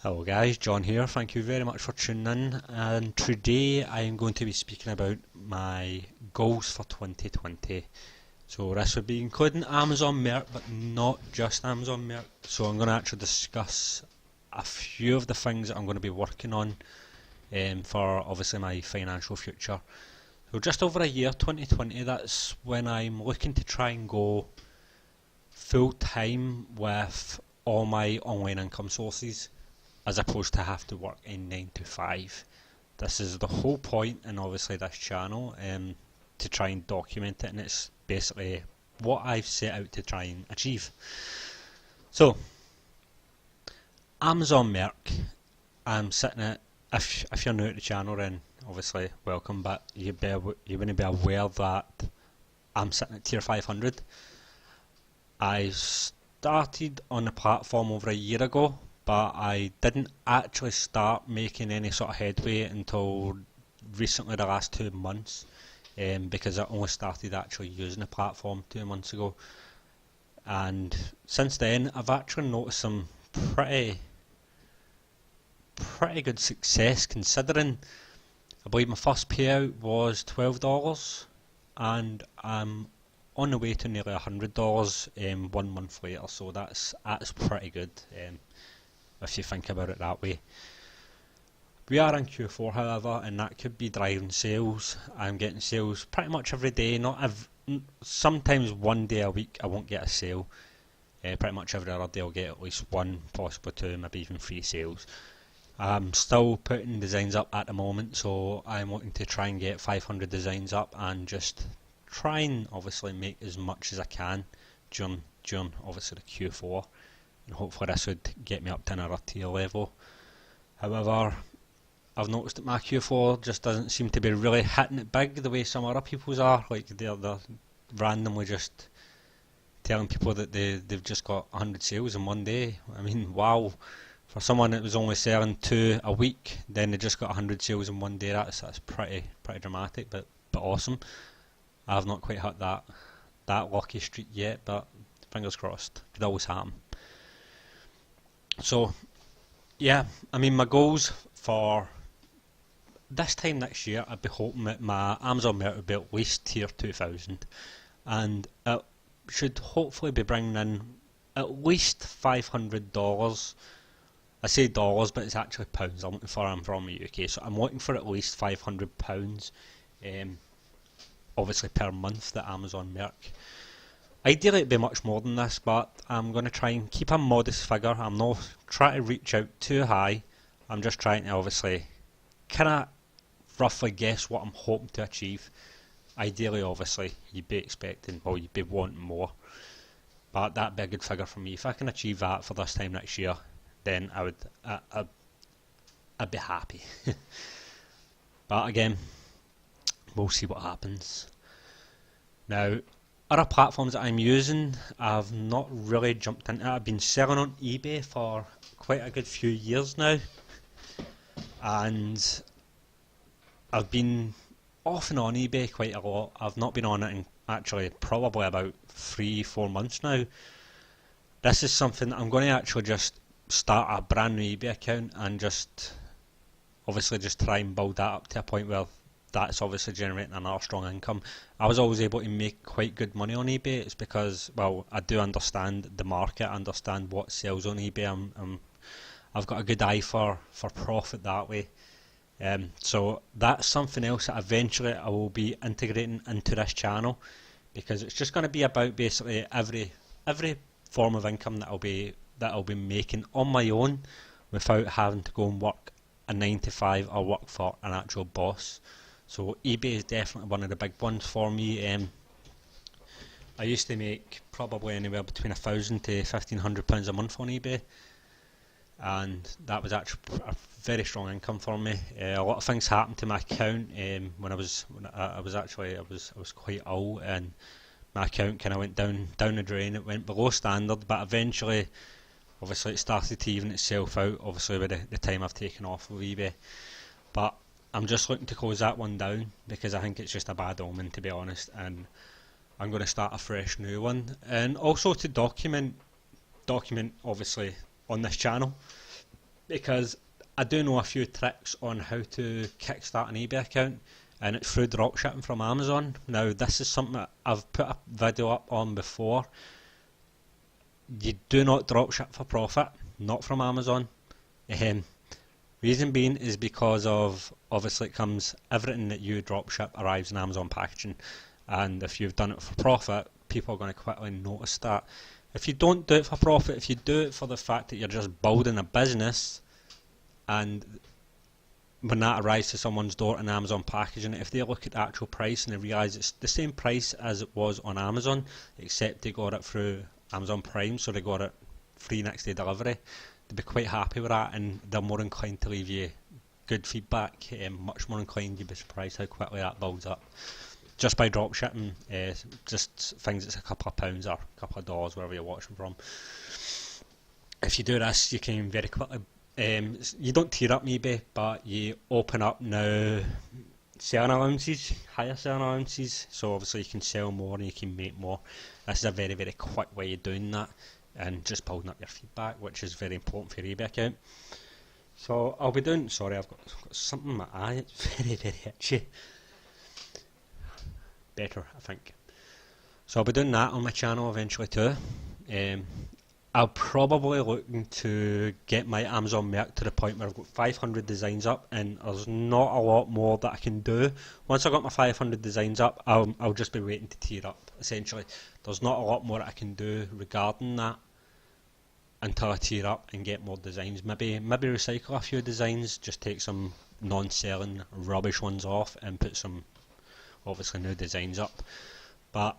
Hello guys, John here. Thank you very much for tuning in. And today I am going to be speaking about my goals for 2020. So this would be including Amazon Merch, but not just Amazon Merch. So I'm going to actually discuss a few of the things that I'm going to be working on for obviously my financial future. So just over a year, 2020, that's when I'm looking to try and go full time with all my online income sources, as opposed to have to work in 9 to 5. This is the whole point in obviously this channel, to try and document it, and it's basically what I've set out to try and achieve. So, Amazon Merc, I'm sitting at, if you're new to the channel then obviously welcome, but you wouldn't be aware that I'm sitting at tier 500. I started on the platform over a year ago, but I didn't actually start making any sort of headway until recently, the last 2 months, because I only started actually using the platform 2 months ago. And since then, I've actually noticed some pretty good success, considering I believe my first payout was $12, and I'm on the way to nearly $100 1 month later. So that's pretty good. If you think about it that way. We are in Q4 however, and that could be driving sales. I'm getting sales pretty much every day, sometimes one day a week I won't get a sale. Pretty much every other day I'll get at least one, possibly two, maybe even three sales. I'm still putting designs up at the moment, so I'm looking to try and get 500 designs up and just try and obviously make as much as I can during obviously the Q4. And hopefully this would get me up to another tier level. However, I've noticed that my Q4 just doesn't seem to be really hitting it big the way some other people's are. Like they're randomly just telling people that they've just got 100 sales in one day. I mean, wow. For someone that was only selling 2 a week, then they just got 100 sales in one day. That's pretty dramatic, but awesome. I've not quite hit that lucky streak yet, but fingers crossed. Could always happen. So, yeah, I mean, my goals for this time next year, I'd be hoping that my Amazon Merch would be at least tier 2000, and it should hopefully be bringing in at least $500. I say dollars, but it's actually pounds I'm looking for. I'm from the UK, so I'm looking for at least £500, obviously per month, that Amazon Merch. Ideally it'd be much more than this, but I'm going to try and keep a modest figure. I'm not trying to reach out too high. I'm just trying to obviously kind of roughly guess what I'm hoping to achieve. Ideally, obviously, you'd be expecting, well, you'd be wanting more, but that'd be a good figure for me. If I can achieve that for this time next year, then I'd be happy. But again, we'll see what happens. Now, other platforms that I'm using, I've not really jumped into. I've been selling on eBay for quite a good few years now, and I've been off and on eBay quite a lot. I've not been on it in actually probably about 3-4 months now. This is something I'm going to actually just start a brand new eBay account and just obviously just try and build that up to a point where that's obviously generating another strong income. I was always able to make quite good money on eBay. It's because, well, I do understand the market, I understand what sells on eBay. I've got a good eye for profit that way. So that's something else that eventually I will be integrating into this channel, because it's just going to be about basically every form of income that I'll be making on my own, without having to go and work a 9 to 5 or work for an actual boss. So eBay is definitely one of the big ones for me. I used to make probably anywhere between £1,000 to £1,500 a month on eBay, and that was actually a very strong income for me. A lot of things happened to my account when I was quite ill, and my account kind of went down the drain. It went below standard, but eventually, obviously, it started to even itself out. Obviously, with the time I've taken off of eBay, but I'm just looking to close that one down, because I think it's just a bad omen, to be honest, and I'm going to start a fresh new one. And also to document obviously on this channel, because I do know a few tricks on how to kickstart an eBay account, and it's through dropshipping from Amazon. Now, this is something that I've put a video up on before. You do not dropship for profit, not from Amazon. Reason being is because of, obviously it comes, everything that you dropship arrives in Amazon packaging, and if you've done it for profit, people are going to quickly notice that. If you don't do it for profit, if you do it for the fact that you're just building a business, and when that arrives to someone's door in Amazon packaging, if they look at the actual price and they realise it's the same price as it was on Amazon, except they got it through Amazon Prime, so they got it free next day delivery, they'd be quite happy with that, and they're more inclined to leave you good feedback, much more inclined. You'd be surprised how quickly that builds up. Just by drop shipping, just things that's a couple of pounds or a couple of dollars, wherever you're watching from. If you do this, you can very quickly, you don't tier up eBay, but you open up now selling allowances, higher selling allowances, so obviously you can sell more and you can make more. This is a very, very quick way of doing that, and just building up your feedback, which is very important for your eBay account. So I'll be doing, sorry, I've got something in my eye, it's very, very itchy. Better, I think. So I'll be doing that on my channel eventually too. I'll probably looking to get my Amazon merch to the point where I've got 500 designs up, and there's not a lot more that I can do. Once I've got my 500 designs up, I'll just be waiting to tier up, essentially. There's not a lot more I can do regarding that until I tier up and get more designs. Maybe recycle a few designs, just take some non-selling rubbish ones off and put some obviously new designs up. But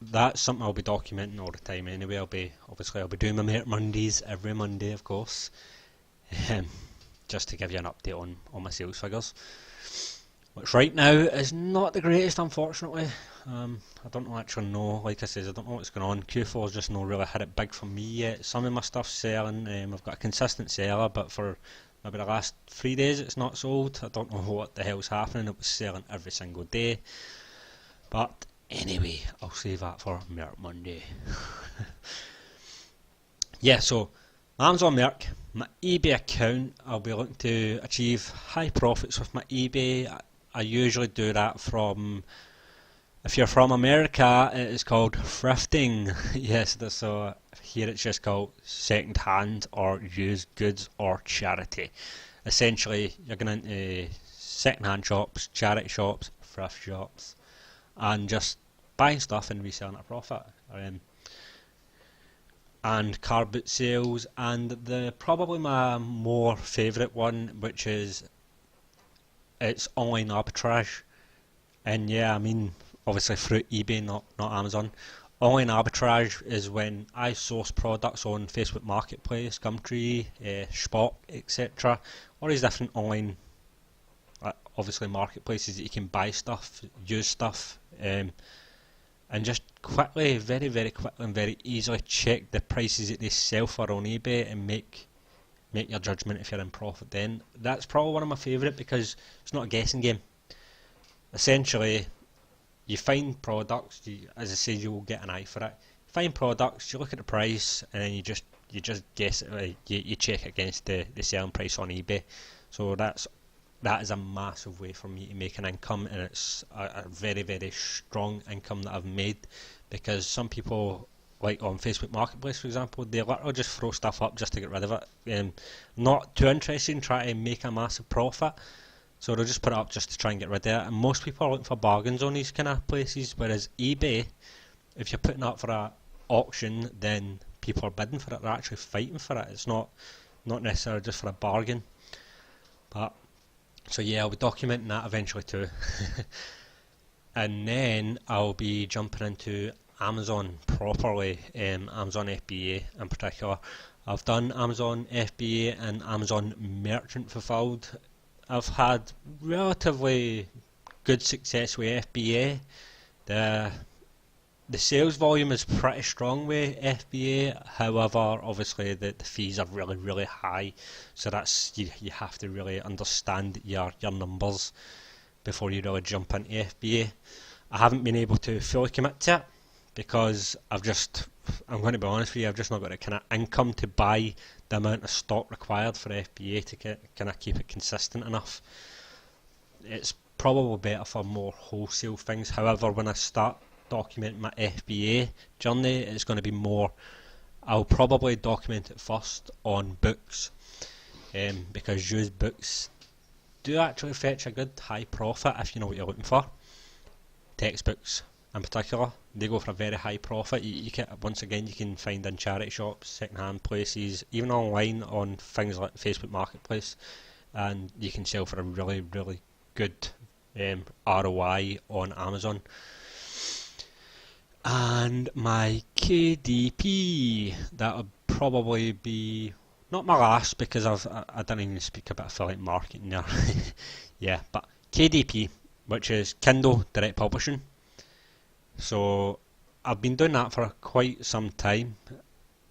that's something I'll be documenting all the time anyway. I'll be doing my Merch Mondays every Monday, of course, just to give you an update on my sales figures, which right now is not the greatest, unfortunately. I don't actually know, like I said, I don't know what's going on. Q4's just not really hit it big for me yet. Some of my stuff's selling, I've got a consistent seller, but for maybe the last 3 days it's not sold. I don't know what the hell's happening. It was selling every single day. But anyway, I'll save that for Merch Monday. Yeah, so Amazon Merch, my eBay account, I'll be looking to achieve high profits with my eBay. I usually do that from, if you're from America, it is called thrifting. Yes, so here it's just called second hand or used goods or charity. Essentially, you're going into second hand shops, charity shops, thrift shops, and just buying stuff and reselling at a profit. And car boot sales, and probably my more favourite one, which is it's online arbitrage. And yeah, I mean obviously through eBay, not Amazon. Online arbitrage is when I source products on Facebook Marketplace, Gumtree, Shop, etc. All these different online, obviously marketplaces that you can buy stuff, use stuff, and just quickly, very, very quickly and very easily check the prices that they sell for on eBay and make your judgment if you're in profit then. That's probably one of my favourite because it's not a guessing game. Essentially, you find products, as I said, you will get an eye for it. You find products, you look at the price, and then you just guess it, you check it against the selling price on eBay. So that is a massive way for me to make an income, and it's a very, very strong income that I've made, because some people, like on Facebook Marketplace for example, they literally just throw stuff up just to get rid of it. Not too interested in trying to make a massive profit, so they'll just put it up just to try and get rid of it. And most people are looking for bargains on these kind of places, whereas eBay, if you're putting up for an auction, then people are bidding for it, they're actually fighting for it. It's not necessarily just for a bargain. But so yeah, I'll be documenting that eventually too. And then I'll be jumping into Amazon properly, Amazon FBA in particular. I've done Amazon FBA and Amazon Merchant Fulfilled. I've had relatively good success with FBA. The sales volume is pretty strong with FBA, however obviously the fees are really, really high, so that's you have to really understand your numbers before you really jump into FBA. I haven't been able to fully commit to it because I'm going to be honest with you, I've just not got the kind of income to buy the amount of stock required for FBA to kind of keep it consistent enough. It's probably better for more wholesale things. However, when I start documenting my FBA journey, it's going to be more, I'll probably document it first on books, because used books do actually fetch a good high profit if you know what you're looking for. Textbooks in particular, they go for a very high profit. You can, once again, you can find in charity shops, second-hand places, even online on things like Facebook Marketplace, and you can sell for a really, really good ROI on Amazon. And my KDP, that'll probably be not my last, because I didn't even speak about affiliate marketing there. Yeah, but KDP, which is Kindle Direct Publishing. So I've been doing that for quite some time.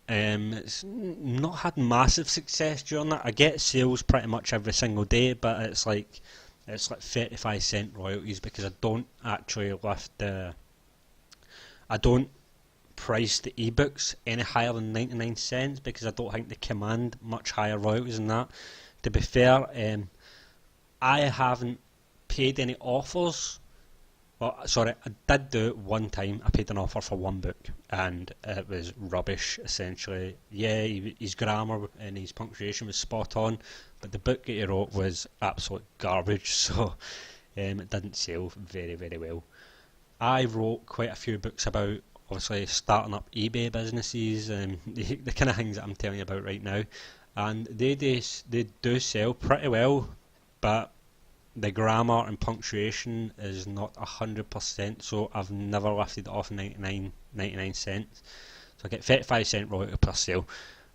It's not had massive success during that. I get sales pretty much every single day, but it's like 35-cent royalties, because I don't actually I don't price the ebooks any higher than 99 cents, because I don't think they command much higher royalties than that. To be fair, I haven't paid any offers. Well, sorry, I did do it one time. I paid an offer for one book, and it was rubbish, essentially. Yeah, his grammar and his punctuation was spot on, but the book that he wrote was absolute garbage, so it didn't sell very, very well. I wrote quite a few books about, obviously, starting up eBay businesses, and the kind of things that I'm telling you about right now, and they do sell pretty well, but the grammar and punctuation is not 100%, so I've never lifted it off 99 cents. So I get 35-cent royalty per sale.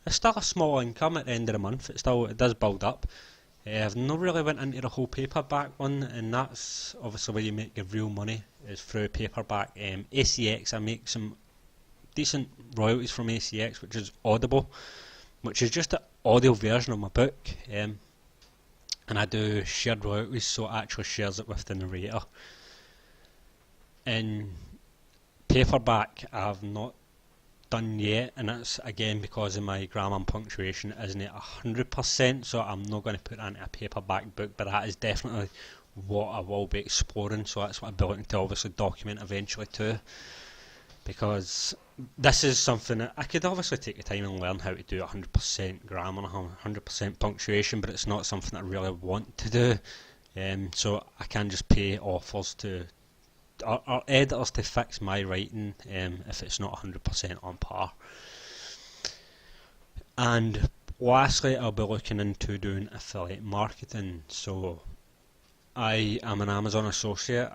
It's still a small income at the end of the month. It does build up. I've not really went into the whole paperback one, and that's obviously where you make your real money, is through paperback. ACX, I make some decent royalties from ACX, which is Audible, which is just an audio version of my book. And I do shared royalties, so it actually shares it with the narrator. In paperback, I've not done yet, and that's again because of my grammar and punctuation isn't at 100%, so I'm not going to put that into a paperback book, but that is definitely what I will be exploring, so that's what I'll be looking to obviously document eventually too, because this is something that I could obviously take the time and learn how to do 100% grammar, 100% punctuation, but it's not something I really want to do. So I can just pay authors to, or editors to fix my writing if it's not 100% on par. And lastly, I'll be looking into doing affiliate marketing. So I am an Amazon associate.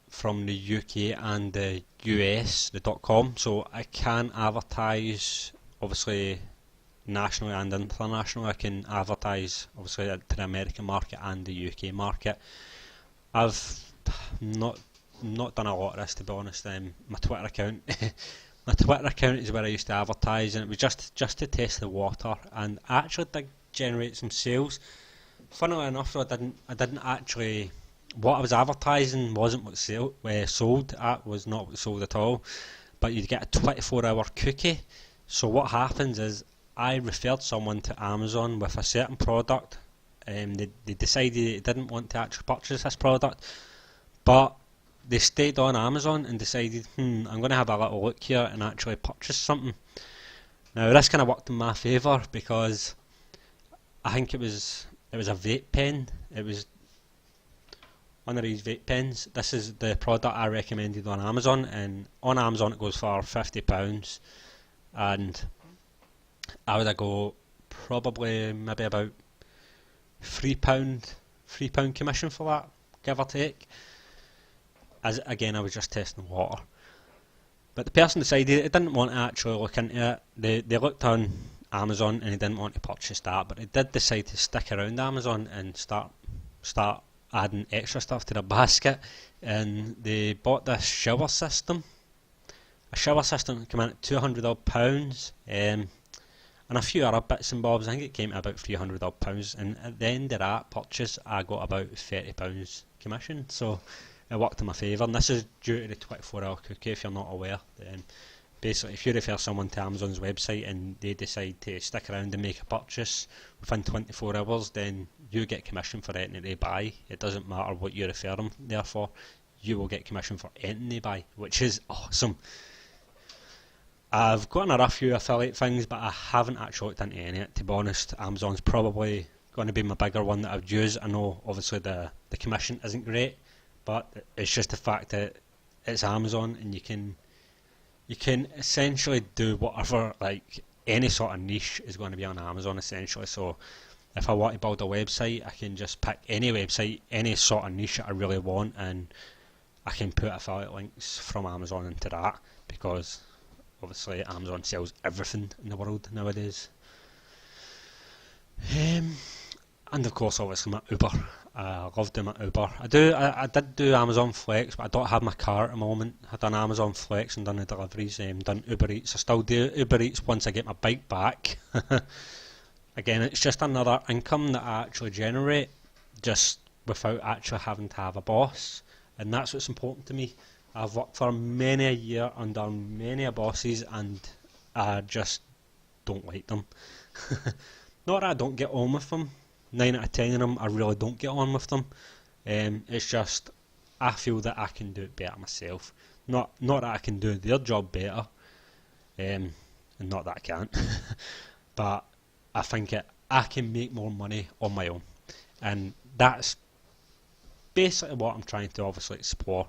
From the UK and the US, the .com, so I can advertise obviously nationally and internationally. I can advertise obviously to the American market and the UK market. I've not done a lot of this, to be honest. My Twitter account my Twitter account is where I used to advertise, and it was just to test the water, and I actually did generate some sales. Funnily enough, though, I didn't actually. What I was advertising wasn't what sold. That was not what sold at all. But you'd get a 24-hour cookie. So what happens is I referred someone to Amazon with a certain product. They decided they didn't want to actually purchase this product, but they stayed on Amazon and decided, I'm going to have a little look here and actually purchase something. Now this kind of worked in my favour, because I think it was a vape pen. It was one of these vape pens. This is the product I recommended on Amazon, and on Amazon it goes for £50, and I would go probably maybe about £3 commission for that, give or take. As again, I was just testing the water. But the person decided they didn't want to actually look into it. They looked on Amazon and they didn't want to purchase that, but they did decide to stick around Amazon and start adding extra stuff to their basket, and they bought this shower system. A shower system came in at £200, and a few other bits and bobs. I think it came to about £300, and at the end of that purchase I got about £30 commission, so it worked in my favour. And this is due to the 24-hour cookie, if you're not aware. Basically, if you refer someone to Amazon's website and they decide to stick around and make a purchase within 24 hours, then you get commission for anything they buy. It doesn't matter what you refer them there for, you will get commission for anything they buy, which is awesome. I've gotten a rough few affiliate things, but I haven't actually looked into any of it, to be honest. Amazon's probably going to be my bigger one that I've used. I know obviously the commission isn't great, but it's just the fact that it's Amazon and you can essentially do whatever, like any sort of niche is going to be on Amazon essentially. So if I want to build a website, I can just pick any website, any sort of niche that I really want, and I can put affiliate links from Amazon into that, because obviously Amazon sells everything in the world nowadays. And of course, obviously my Uber. I love doing my Uber. I did do Amazon Flex, but I don't have my car at the moment. I've done Amazon Flex and done the deliveries, done Uber Eats. I still do Uber Eats once I get my bike back. Again, it's just another income that I actually generate, just without actually having to have a boss. And that's what's important to me. I've worked for many a year under many a bosses, and I just don't like them. Not that I don't get on with them. 9 out of 10 of them, I really don't get on with them. It's just, I feel that I can do it better myself. Not that I can do their job better, and not that I can't, but I think I can make more money on my own. And that's basically what I'm trying to obviously explore.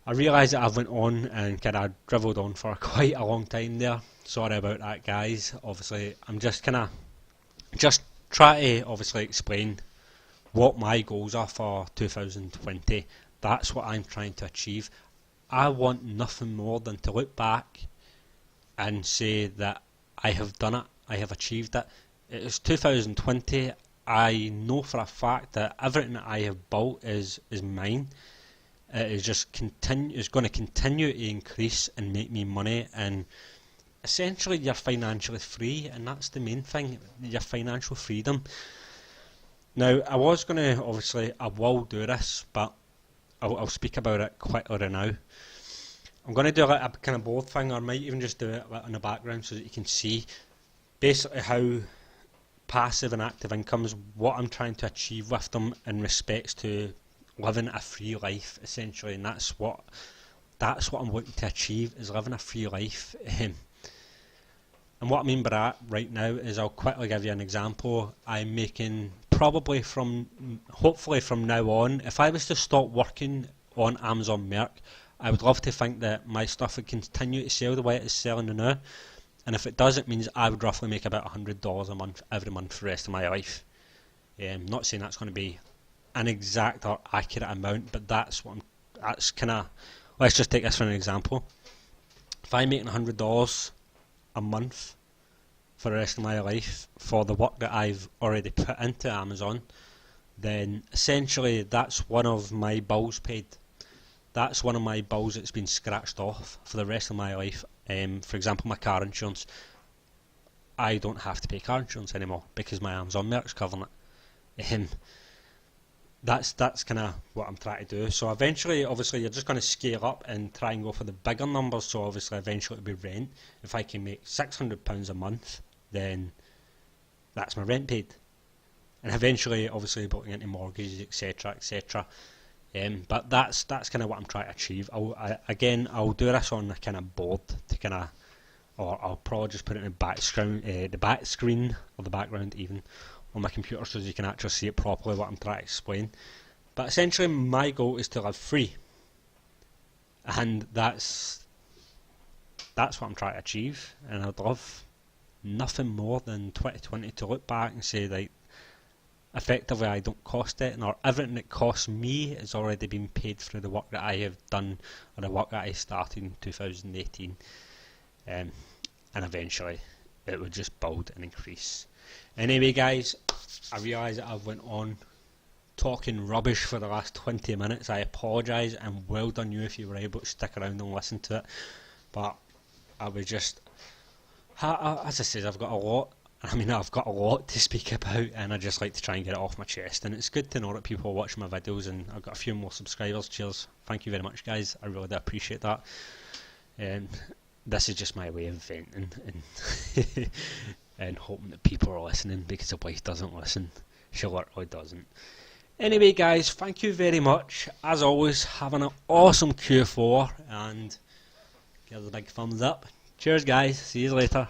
I realise that I've went on and kind of dribbled on for quite a long time there. Sorry about that, guys. Obviously, I'm just try to obviously explain what my goals are for 2020. That's what I'm trying to achieve. I want nothing more than to look back and say that I have done it, I have achieved it. It is 2020. I know for a fact that everything that I have built is mine. It is just going to continue to increase and make me money, and essentially you're financially free, and that's the main thing, your financial freedom. Now, I was going to, obviously, I will do this, but I'll speak about it quickly now. I'm going to do a kind of board thing, or I might even just do it in the background so that you can see basically how passive and active incomes, what I'm trying to achieve with them in respects to living a free life, essentially, and that's what I'm looking to achieve, is living a free life. And what I mean by that right now is, I'll quickly give you an example. I'm making probably hopefully from now on, if I was to stop working on Amazon Merch, I would love to think that my stuff would continue to sell the way it is selling now. And if it does, it means I would roughly make about $100 a month every month for the rest of my life. Not saying that's going to be an exact or accurate amount, but that's kind of, let's just take this for an example. If I'm making $100 a month for the rest of my life for the work that I've already put into Amazon, then essentially that's one of my bills paid. That's one of my bills that's been scratched off for the rest of my life. For example, my car insurance. I don't have to pay car insurance anymore because my Amazon Merch covering it. That's kind of what I'm trying to do. So eventually, obviously, you're just going to scale up and try and go for the bigger numbers. So obviously, eventually it'll be rent. If I can make £600 a month, then that's my rent paid. And eventually, obviously, putting into mortgages, etc., etc. But that's kind of what I'm trying to achieve. I'll do this on a kind of board to or I'll probably just put it in the back screen or the background even on my computer, so you can actually see it properly, what I'm trying to explain. But essentially, my goal is to live free, and that's what I'm trying to achieve. And I'd love nothing more than 2020 to look back and say that effectively I don't cost it, or everything that costs me has already been paid through the work that I have done, or the work that I started in 2018, and eventually it would just build and increase. Anyway, guys, I realise that I've went on talking rubbish for the last 20 minutes. I apologise, and well done you if you were able to stick around and listen to it. But I was just, as I said, I've got a lot to speak about, and I just like to try and get it off my chest. And it's good to know that people are watching my videos, and I've got a few more subscribers. Cheers. Thank you very much, guys. I really do appreciate that. this is just my way of venting and and hoping that people are listening, because the wife doesn't listen. She literally doesn't. Anyway, guys, thank you very much. As always, having an awesome Q4, and give us a big thumbs up. Cheers, guys. See you later.